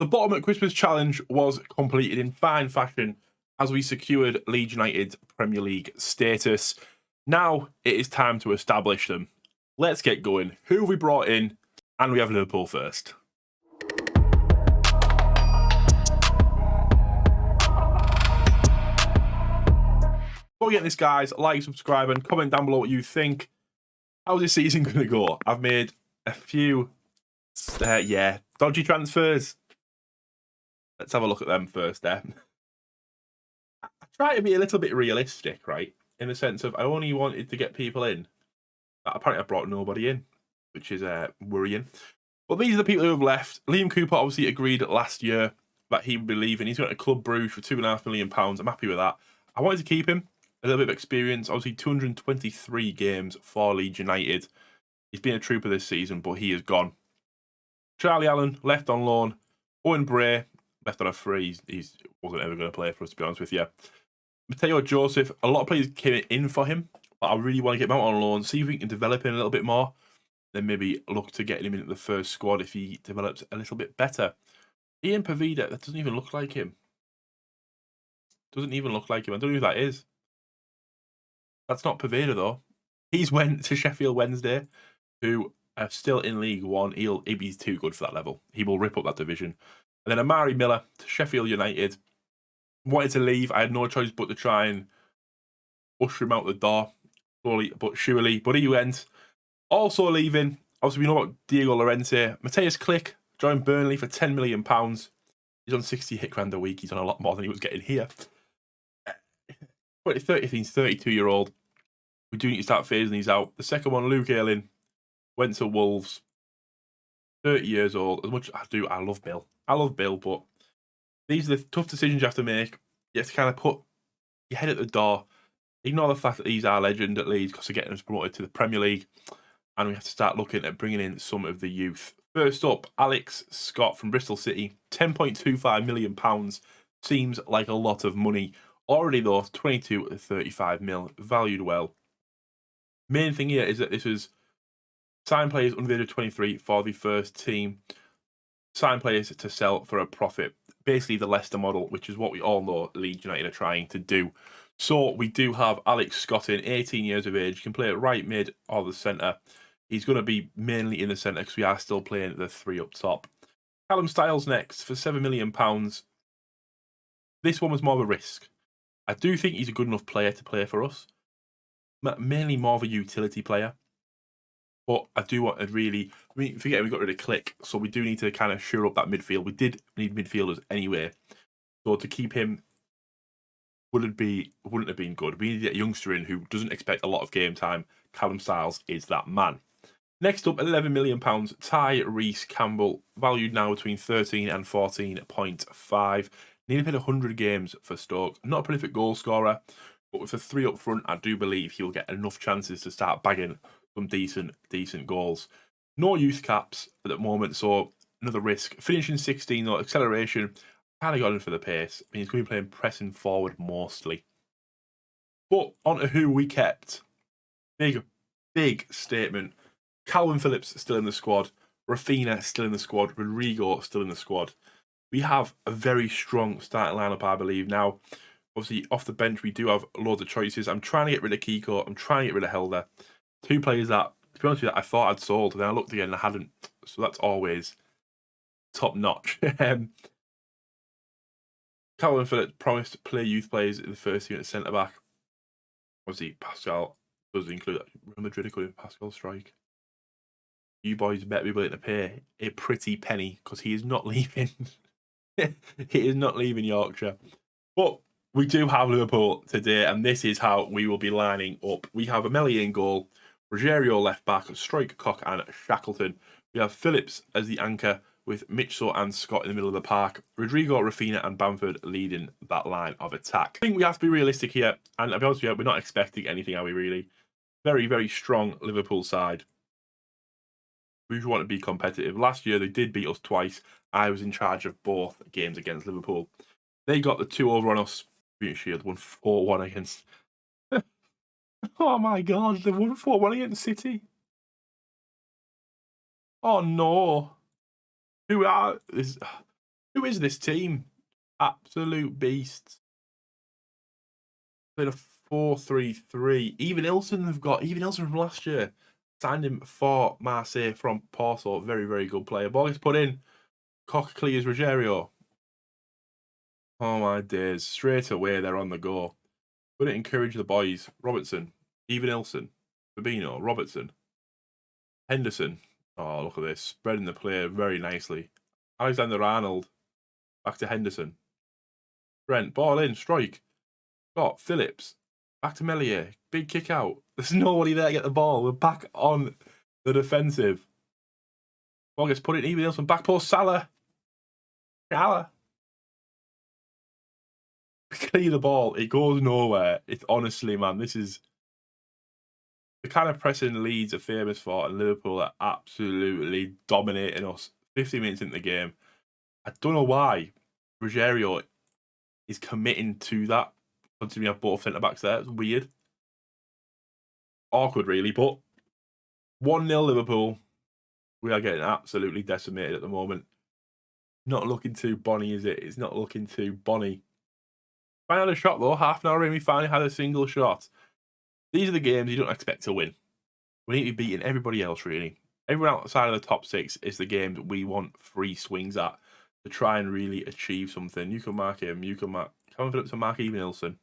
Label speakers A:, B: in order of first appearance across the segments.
A: The bottom at Christmas challenge was completed in fine fashion as we secured Leeds United's Premier League status. Now it is time to establish them. Let's get going. Who have we brought in? And we have Liverpool first. Before we get this, guys, like, subscribe, and comment down below what you think. How's this season going to go? I've made a few, dodgy transfers. Let's have a look at them first, I try to be a little bit realistic, right? In the sense of I only wanted to get people in. Apparently I brought nobody in, which is worrying. But these are the people who have left. Liam Cooper obviously agreed last year that he would be leaving. He's going to Club Bruges for £2.5 million. I'm happy with that. I wanted to keep him. A little bit of experience. Obviously 223 games for Leeds United. He's been a trooper this season, but he is gone. Charlie Allen left on loan. Owen Bray left on a free. He wasn't ever going to play for us, to be honest with you. Mateo Joseph, a lot of players came in for him, but I really want to get him out on loan, see if we can develop him a little bit more, then maybe look to getting him into the first squad if he develops a little bit better. Ian Pavida, that doesn't even look like him. Doesn't even look like him. I don't know who that is. That's not Pavida, though. He's went to Sheffield Wednesday, who are still in League One. He'll be too good for that level. He will rip up that division. And then Amari Miller to Sheffield United. Wanted to leave. I had no choice but to try and usher him out the door, slowly but surely. But he went. Also leaving, obviously we know about Diego Llorente. Mateus Click joined Burnley for £10 million. He's on 68 grand a week. He's on a lot more than he was getting here. 32-year-old. We do need to start phasing these out. The second one, Luke Ayling, went to Wolves. 30 years old. As much as I love Bill. I love Bill, but these are the tough decisions you have to make. You have to kind of put your head at the door. Ignore the fact that these are legend at Leeds because they're getting us promoted to the Premier League. And we have to start looking at bringing in some of the youth. First up, Alex Scott from Bristol City. £10.25 million. Seems like a lot of money. Already, though, 22 to 35 mil. Valued well. Main thing here is that this was signed players under the age of 23 for the first team. Sign players to sell for a profit. Basically the Leicester model, which is what we all know Leeds United are trying to do. So we do have Alex Scott in, 18 years of age. He can play at right mid or the centre. He's going to be mainly in the centre because we are still playing the three up top. Callum Styles next for £7 million. This one was more of a risk. I do think he's a good enough player to play for us. Mainly more of a utility player. But I do want to really... forget we got rid of Click, so we do need to kind of shore up that midfield. We did need midfielders anyway. So to keep him wouldn't have been good. We need to get a youngster in who doesn't expect a lot of game time. Callum Styles is that man. Next up, £11 million, Ty Reese Campbell, valued now between 13 and 14.5. Nearly played 100 games for Stoke. Not a prolific goal scorer, but with the three up front, I do believe he'll get enough chances to start bagging some decent goals. No youth caps at the moment, so another risk. Finishing 16, though, acceleration. Kind of got in for the pace. I mean, he's going to be playing pressing forward mostly. But on to who we kept. Big statement. Calvin Phillips still in the squad. Rafinha still in the squad. Rodrigo still in the squad. We have a very strong starting lineup, I believe. Now, obviously, off the bench, we do have loads of choices. I'm trying to get rid of Kiko. I'm trying to get rid of Helder. Two players that, to be honest with you, I thought I'd sold. And then I looked again and I hadn't. So that's always top notch. Calvin Phillips promised to play youth players in the first team at centre back. Obviously, Pascal does include Real Madrid including Pascal Strike. You boys better be willing to pay a pretty penny because he is not leaving. He is not leaving Yorkshire. But we do have Liverpool today, and this is how we will be lining up. We have Amelie in goal, Rogerio left back, Strike, Cock, and Shackleton. We have Phillips as the anchor, with Mitchell and Scott in the middle of the park. Rodrigo, Rafinha, and Bamford leading that line of attack. I think we have to be realistic here, and I'll be honest with you, we're not expecting anything, are we really? Very, very strong Liverpool side. We want to be competitive. Last year, they did beat us twice. I was in charge of both games against Liverpool. They got the 2 over on us. Shield won 4-1 against... Oh my God, they won 4-1 against City. Oh no. Who Who is this team? Absolute beasts. Played a 4-3-3. Even Ilson from last year. Signed him for Marseille from Porto. Very, very good player. Ball gets put in. Cock clears Rogerio. Oh my days. Straight away, they're on the go. Going to encourage the boys. Robertson. Even Ilson. Fabinho. Robertson. Henderson. Oh, look at this. Spreading the play very nicely. Alexander-Arnold. Back to Henderson. Brent. Ball in. Strike. Got Phillips. Back to Melier. Big kick out. There's nobody there to get the ball. We're back on the defensive. Ball gets put in. Even Ilson. Back post. Salah. Clear the ball. It goes nowhere. It's honestly, man, this is the kind of pressing Leeds are famous for, and Liverpool are absolutely dominating us. 50 minutes into the game. I don't know why Rogerio is committing to that, considering we have both centre backs there. It's weird. Awkward, really, but 1-0 Liverpool. We are getting absolutely decimated at the moment. Not looking too bonny, is it? It's not looking too bonny. Finally had a shot though, half an hour in, we finally had a single shot. These are the games you don't expect to win. We need to be beating everybody else, really. Everyone outside of the top 6 is the game that we want free swings at to try and really achieve something. You can mark him, you can mark Calvin Phillips and mark even Ilson.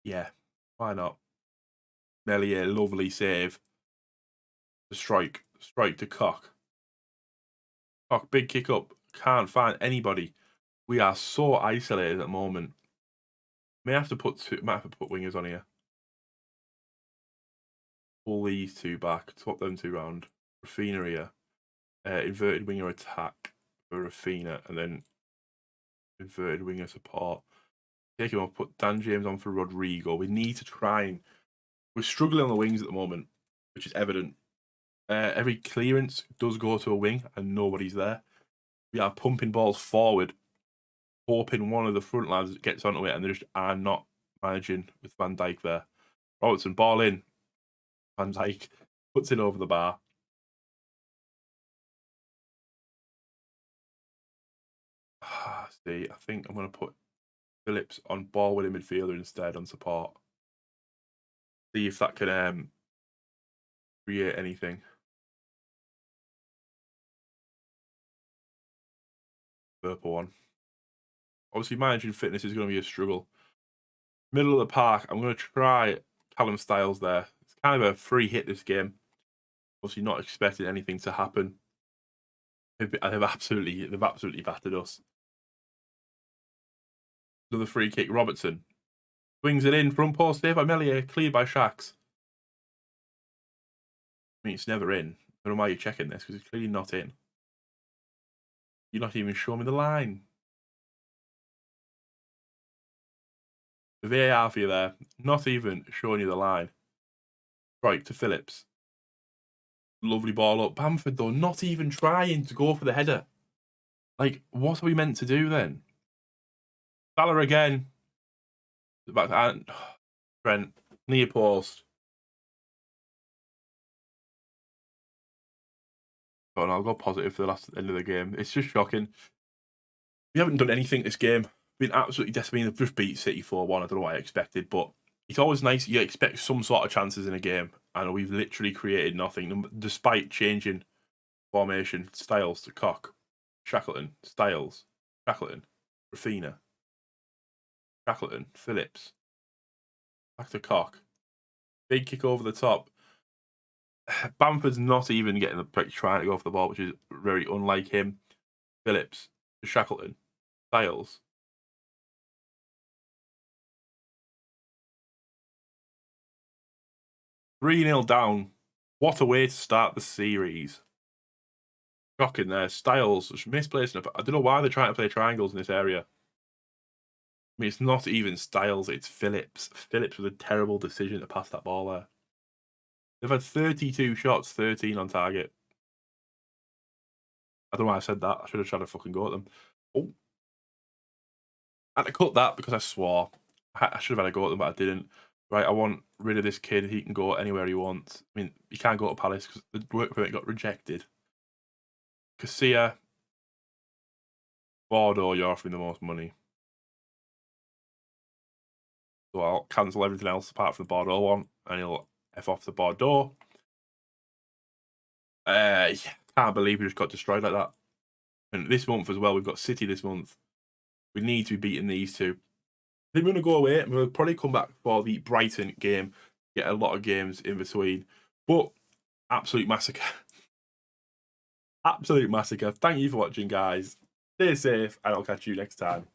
A: Yeah, why not? Melier, lovely save. The strike to Cock. Cock, big kick up. Can't find anybody. We are so isolated at the moment. Might have to put wingers on here. Pull these two back, swap them two round. Rafinha here. Inverted winger attack for Rafinha, and then inverted winger support. Take him off, put Dan James on for Rodrigo. We need to try and... We're struggling on the wings at the moment, which is evident. Every clearance does go to a wing, and nobody's there. We are pumping balls forward, hoping one of the front lads gets onto it, and they just are not managing with Van Dijk there. Robertson, ball in. Van Dijk puts it over the bar. See, I think I'm going to put Phillips on ball with a midfielder instead on support. See if that can create anything. Purple one. Obviously, managing fitness is going to be a struggle. Middle of the park, I'm going to try Callum Styles there. It's kind of a free hit this game. Obviously, not expecting anything to happen. They've absolutely battered us. Another free kick, Robertson. Swings it in, front post, saved by Melier, cleared by Shax. I mean, it's never in. I don't know why you're checking this, because it's clearly not in. You're not even showing me the line. The VAR for you there, not even showing you the line. Right, to Phillips. Lovely ball up. Bamford, though, not even trying to go for the header. Like, what are we meant to do then? Salah again. Back to Trent. Near post. Oh, no, I'll go positive for the last end of the game. It's just shocking. We haven't done anything this game. Been absolutely decimated. They've just beat City 4-1. I don't know what I expected, but it's always nice. You expect some sort of chances in a game, and we've literally created nothing, despite changing formation. Styles to Cock. Shackleton. Styles. Shackleton. Rafinha. Shackleton. Phillips. Back to Cock. Big kick over the top. Bamford's not even getting the prick trying to go off the ball, which is very unlike him. Phillips to Shackleton. Styles. 3-0 down. What a way to start the series. Shocking there. Styles misplacing. I don't know why they're trying to play triangles in this area. I mean, it's not even Styles, it's Phillips. Phillips with a terrible decision to pass that ball there. They've had 32 shots, 13 on target. I don't know why I said that. I should have tried to fucking go at them. Oh. I had to cut that because I swore. I should have had a go at them, but I didn't. Right, I want rid of this kid. He can go anywhere he wants. I mean, he can't go to Palace because the work permit got rejected. Casilla. Bordeaux, you're offering the most money. So I'll cancel everything else apart from the Bordeaux one, and he'll F off the Bordeaux. Yeah, can't believe we just got destroyed like that. And this month as well, we've got City this month. We need to be beating these two. I think we're going to go away and we'll probably come back for the Brighton game. Get a lot of games in between. But absolute massacre. Absolute massacre. Thank you for watching, guys. Stay safe, and I'll catch you next time.